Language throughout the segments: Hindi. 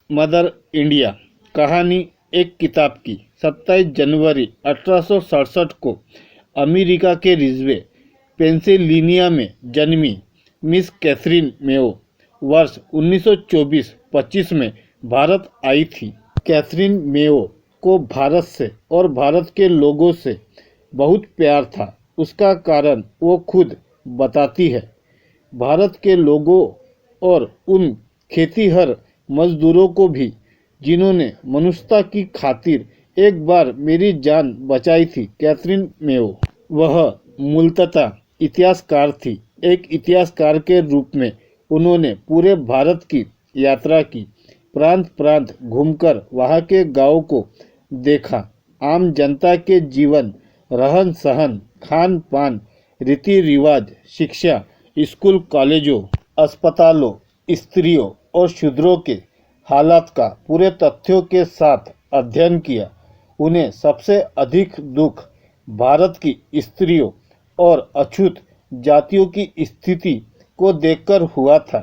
मदर इंडिया कहानी एक किताब की 27 जनवरी 1867 को अमेरिका के रिजवे पेंसिल्वेनिया में जन्मी मिस कैथरीन मेयो वर्ष 1924-25 में भारत आई थी। कैथरीन मेयो को भारत से और भारत के लोगों से बहुत प्यार था। उसका कारण वो खुद बताती है। भारत के लोगों और उन खेतीहर मजदूरों को भी जिन्होंने मनुष्यता की खातिर एक बार मेरी जान बचाई थी। कैथरीन मेयो वह मूलतः इतिहासकार थी। एक इतिहासकार के रूप में उन्होंने पूरे भारत की यात्रा की, प्रांत प्रांत घूमकर वहाँ के गांवों को देखा, आम जनता के जीवन, रहन सहन, खान पान, रीति रिवाज, शिक्षा, स्कूल कॉलेजों, अस्पतालों, स्त्रियों और शूद्रों के हालात का पूरे तथ्यों के साथ अध्ययन किया। उन्हें सबसे अधिक दुख भारत की स्त्रियों और अछूत जातियों की स्थिति को देखकर हुआ था।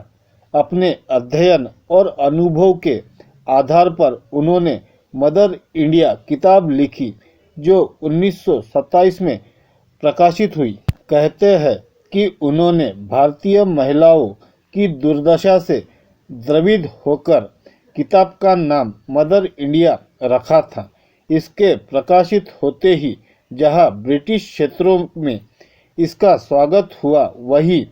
अपने अध्ययन और अनुभव के आधार पर उन्होंने मदर इंडिया किताब लिखी, जो 1927 में प्रकाशित हुई। कहते हैं कि उन्होंने भारतीय महिलाओं की दुर्दशा से द्रवित होकर किताब का नाम मदर इंडिया रखा था। इसके प्रकाशित होते ही जहां ब्रिटिश क्षेत्रों में इसका स्वागत हुआ, वहीं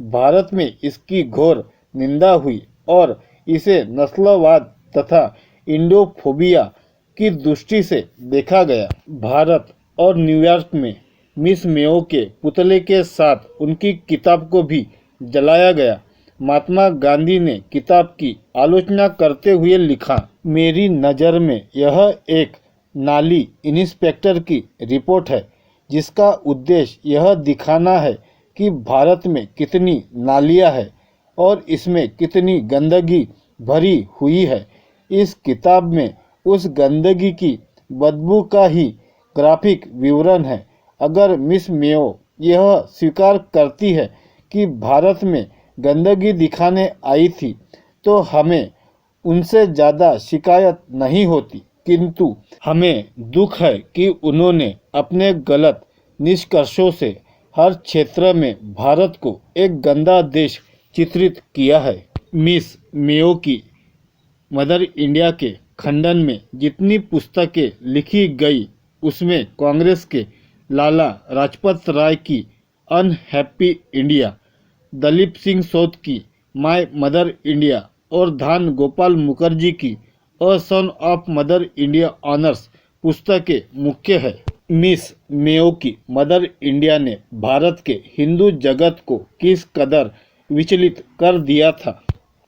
भारत में इसकी घोर निंदा हुई और इसे नस्लवाद तथा इंडोफोबिया की दृष्टि से देखा गया। भारत और न्यूयॉर्क में मिस मेयो के पुतले के साथ उनकी किताब को भी जलाया गया। महात्मा गांधी ने किताब की आलोचना करते हुए लिखा, मेरी नज़र में यह एक नाली इंस्पेक्टर की रिपोर्ट है, जिसका उद्देश्य यह दिखाना है कि भारत में कितनी नालियां हैं और इसमें कितनी गंदगी भरी हुई है। इस किताब में उस गंदगी की बदबू का ही ग्राफिक विवरण है। अगर मिस मेयो यह स्वीकार करती है कि भारत में गंदगी दिखाने आई थी, तो हमें उनसे ज़्यादा शिकायत नहीं होती। किंतु हमें दुख है कि उन्होंने अपने गलत निष्कर्षों से हर क्षेत्र में भारत को एक गंदा देश चित्रित किया है। मिस मेयो की मदर इंडिया के खंडन में जितनी पुस्तकें लिखी गई, उसमें कांग्रेस के लाला लाजपत राय की अनहैप्पी इंडिया, दलीप सिंह सोद की माय मदर इंडिया और धान गोपाल मुखर्जी की a son of Mother India answers पुस्तकें मुख्य है। मिस मेयो की मदर इंडिया ने भारत के हिंदू जगत को किस कदर विचलित कर दिया था।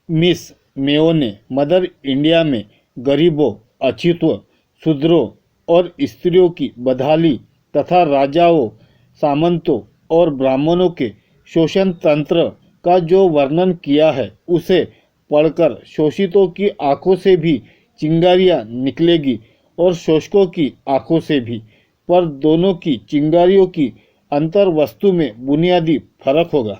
मिस मेयो ने मदर इंडिया में गरीबों, अछूतों, शूद्रों और स्त्रियों की बदहाली तथा राजाओं, सामंतों और ब्राह्मणों के शोषण तंत्र का जो वर्णन किया है, उसे पढ़कर शोषितों की आंखों से भी चिंगारियां निकलेगी और शोषकों की आंखों से भी, पर दोनों की चिंगारियों की अंतर वस्तु में बुनियादी फर्क होगा।